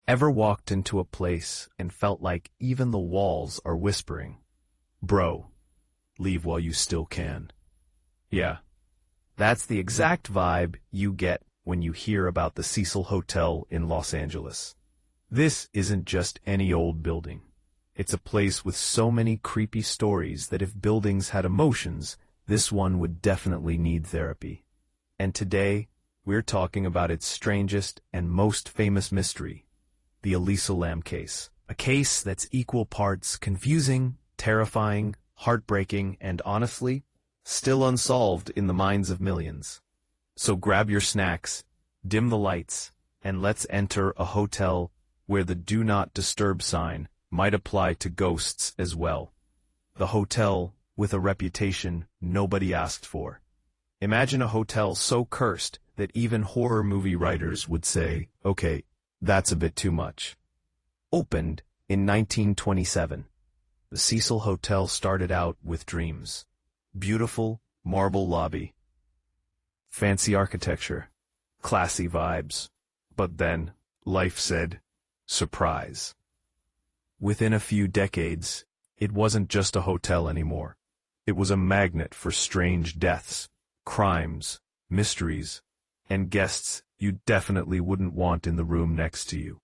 Ever walked into a place and felt like even the walls are whispering, "Bro, leave while you still can"? Yeah, that's the exact vibe you get when you hear about the Cecil Hotel in Los Angeles. This isn't just any old building. It's a place with so many creepy stories that if buildings had emotions, this one would definitely need therapy. And today, we're talking about its strangest and most famous mystery, the Elisa Lam case. A case that's equal parts confusing, terrifying, heartbreaking, and honestly, still unsolved in the minds of millions. So grab your snacks, dim the lights, and let's enter a hotel where the Do Not Disturb sign might apply to ghosts as well. The hotel with a reputation nobody asked for. Imagine a hotel so cursed that even horror movie writers would say, okay, that's a bit too much. Opened in 1927, the Cecil Hotel started out with dreams. Beautiful marble lobby, fancy architecture, classy vibes. But then, life said, surprise. Within a few decades, it wasn't just a hotel anymore. It was a magnet for strange deaths, crimes, mysteries, and guests you definitely wouldn't want in the room next to you.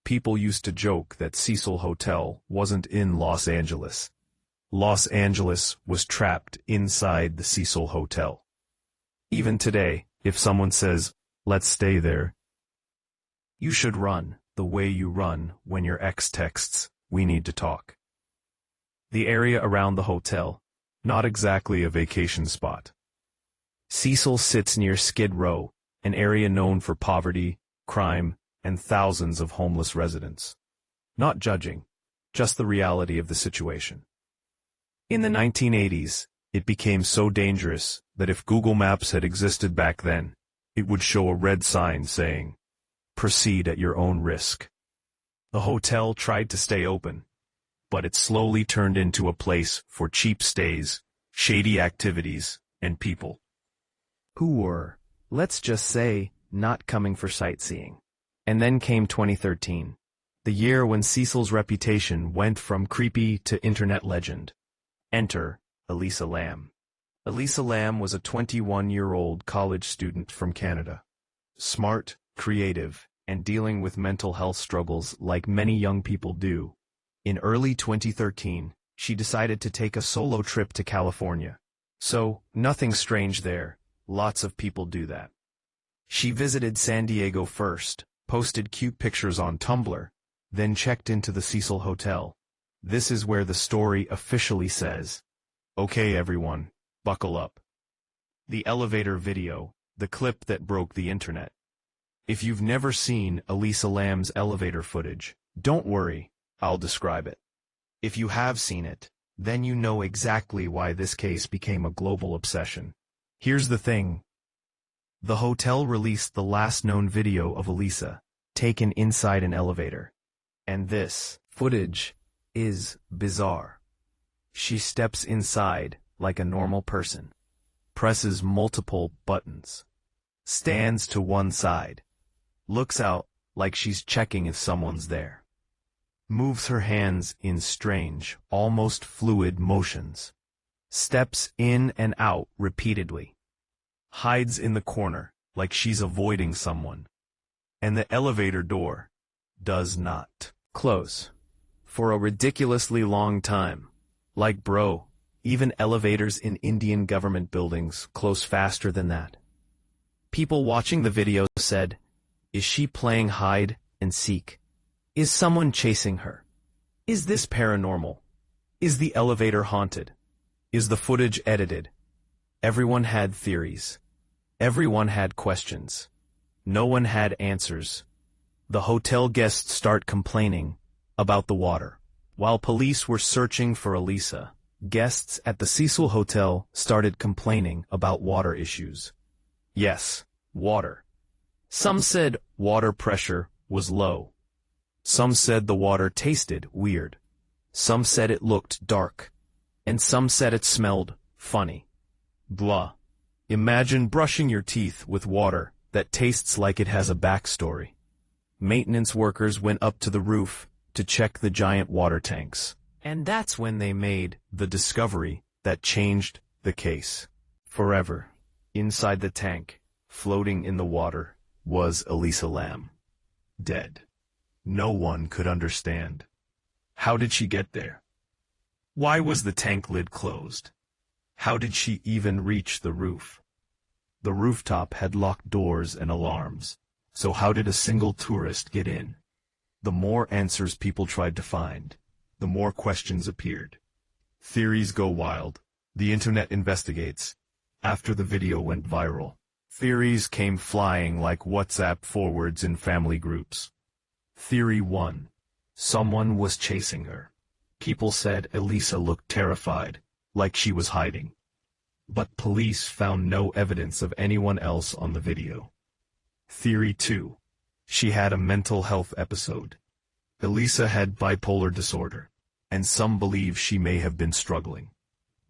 People used to joke that Cecil Hotel wasn't in Los Angeles. Los Angeles was trapped inside the Cecil Hotel. Even today, if someone says, "Let's stay there," you should run the way you run when your ex texts, "We need to talk." The area around the hotel, not exactly a vacation spot. Cecil sits near Skid Row, an area known for poverty, crime, and thousands of homeless residents. Not judging, just the reality of the situation. In the 1980s, it became so dangerous that if Google Maps had existed back then, it would show a red sign saying, "Proceed at your own risk." The hotel tried to stay open, but it slowly turned into a place for cheap stays, shady activities, and people who were, let's just say, not coming for sightseeing. And then came 2013, the year when Cecil's reputation went from creepy to internet legend. Enter Elisa Lam. Elisa Lam was a 21-year-old college student from Canada. Smart, creative, and dealing with mental health struggles like many young people do. In early 2013, she decided to take a solo trip to California. So, nothing strange there. Lots of people do that. She visited San Diego first, posted cute pictures on Tumblr, then checked into the Cecil Hotel. This is where the story officially says, "Okay everyone, buckle up." The elevator video, the clip that broke the internet. If you've never seen Elisa Lam's elevator footage, don't worry, I'll describe it. If you have seen it, then you know exactly why this case became a global obsession. Here's the thing. The hotel released the last known video of Elisa, taken inside an elevator. And this footage is bizarre. She steps inside like a normal person, presses multiple buttons, stands to one side, looks out like she's checking if someone's there, moves her hands in strange, almost fluid motions, steps in and out repeatedly, hides in the corner like she's avoiding someone, and the elevator door does not close for a ridiculously long time. Like bro, even elevators in Indian government buildings close faster than that. People watching the video said, "Is she playing hide and seek? Is someone chasing her? Is this paranormal? Is the elevator haunted? Is the footage edited?" Everyone had theories. Everyone had questions. No one had answers. The hotel guests start complaining about the water. While police were searching for Elisa, guests at the Cecil Hotel started complaining about water issues. Yes, water. Some said water pressure was low. Some said the water tasted weird. Some said it looked dark. And some said it smelled funny. Blah. Imagine brushing your teeth with water that tastes like it has a backstory. Maintenance workers went up to the roof to check the giant water tanks. And that's when they made the discovery that changed the case forever. Inside the tank, floating in the water, was Elisa Lam, dead. No one could understand. How did she get there? Why was the tank lid closed? How did she even reach the roof? The rooftop had locked doors and alarms, so how did a single tourist get in? The more answers people tried to find, the more questions appeared. Theories go wild. The internet investigates. After the video went viral, theories came flying like WhatsApp forwards in family groups. Theory 1. Someone was chasing her. People said Elisa looked terrified, like she was hiding. But police found no evidence of anyone else on the video. Theory 2. She had a mental health episode. Elisa had bipolar disorder, and some believe she may have been struggling.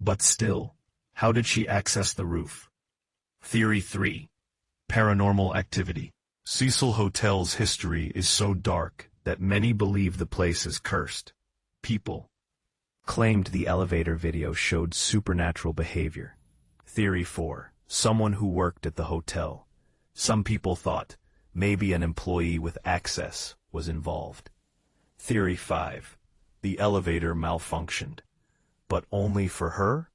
But still, how did she access the roof? Theory 3. Paranormal activity. Cecil Hotel's history is so dark that many believe the place is cursed. People claimed the elevator video showed supernatural behavior. Theory 4. Someone who worked at the hotel. Some people thought maybe an employee with access was involved. Theory 5. The elevator malfunctioned. But only for her?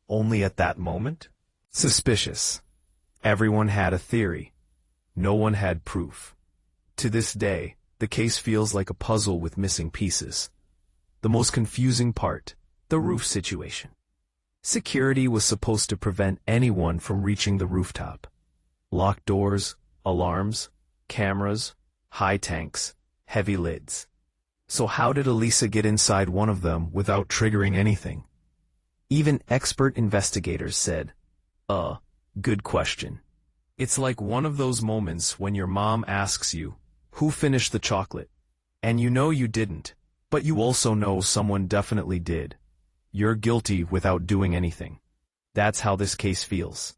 Only at that moment? Suspicious. Everyone had a theory. No one had proof. To this day, the case feels like a puzzle with missing pieces. The most confusing part, the roof situation. Security was supposed to prevent anyone from reaching the rooftop. Locked doors, alarms, cameras, high tanks, heavy lids. So how did Elisa get inside one of them without triggering anything? Even expert investigators said, good question. It's like one of those moments when your mom asks you, who finished the chocolate? And you know you didn't, but you also know someone definitely did. You're guilty without doing anything. That's how this case feels.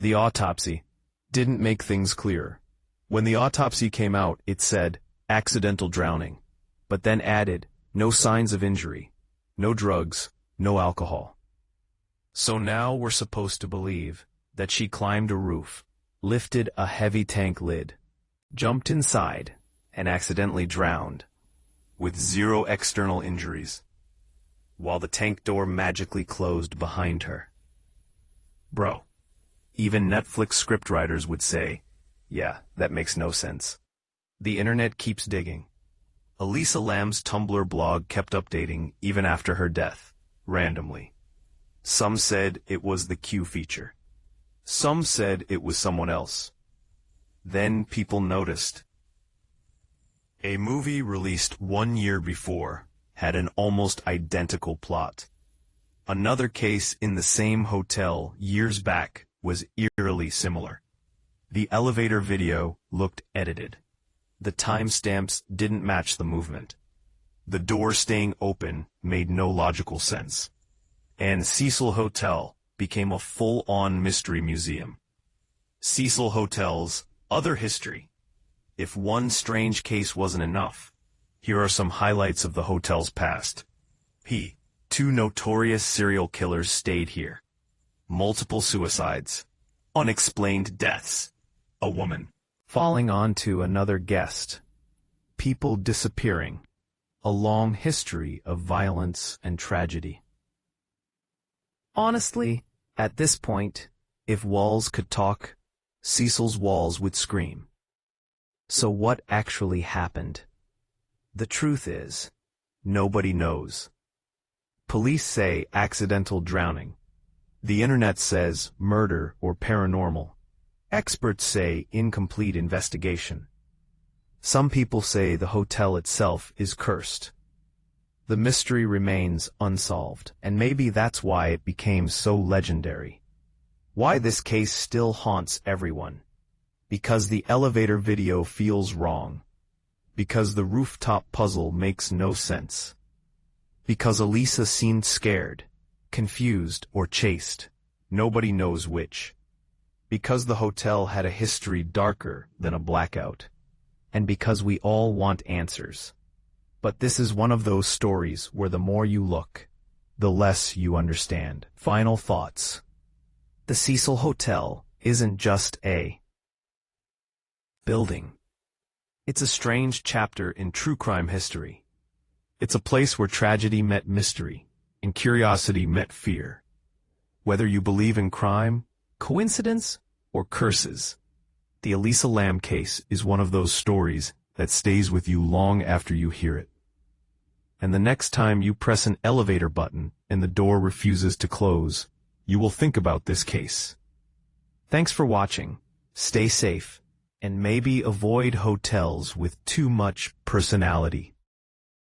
The autopsy didn't make things clearer. When the autopsy came out, it said, accidental drowning, but then added, no signs of injury, no drugs, no alcohol. So now we're supposed to believe that she climbed a roof, lifted a heavy tank lid, jumped inside, and accidentally drowned, with zero external injuries, while the tank door magically closed behind her. Bro, even Netflix scriptwriters would say, yeah, that makes no sense. The internet keeps digging. Elisa Lam's Tumblr blog kept updating even after her death, randomly. Some said it was the Q feature. Some said it was someone else. Then people noticed. A movie released 1 year before had an almost identical plot. Another case in the same hotel years back was eerily similar. The elevator video looked edited. The timestamps didn't match the movement. The door staying open made no logical sense. And Cecil Hotel became a full-on mystery museum. Cecil Hotel's other history. If one strange case wasn't enough, here are some highlights of the hotel's past. 2 notorious serial killers stayed here. Multiple suicides. Unexplained deaths. A woman falling onto another guest. People disappearing. A long history of violence and tragedy. Honestly, at this point, if walls could talk, Cecil's walls would scream. So what actually happened? The truth is, nobody knows. Police say accidental drowning. The internet says murder or paranormal. Experts say incomplete investigation. Some people say the hotel itself is cursed. The mystery remains unsolved, and maybe that's why it became so legendary. Why this case still haunts everyone. Because the elevator video feels wrong. Because the rooftop puzzle makes no sense. Because Elisa seemed scared, confused, or chased. Nobody knows which. Because the hotel had a history darker than a blackout. and because we all want answers. But this is one of those stories where the more you look, the less you understand. Final thoughts. The Cecil Hotel isn't just a building. It's a strange chapter in true crime history. It's a place where tragedy met mystery, and curiosity met fear. Whether you believe in crime, coincidence, or curses, the Elisa Lam case is one of those stories that stays with you long after you hear it. And the next time you press an elevator button and the door refuses to close, you will think about this case. Thanks for watching. Stay safe, and maybe avoid hotels with too much personality.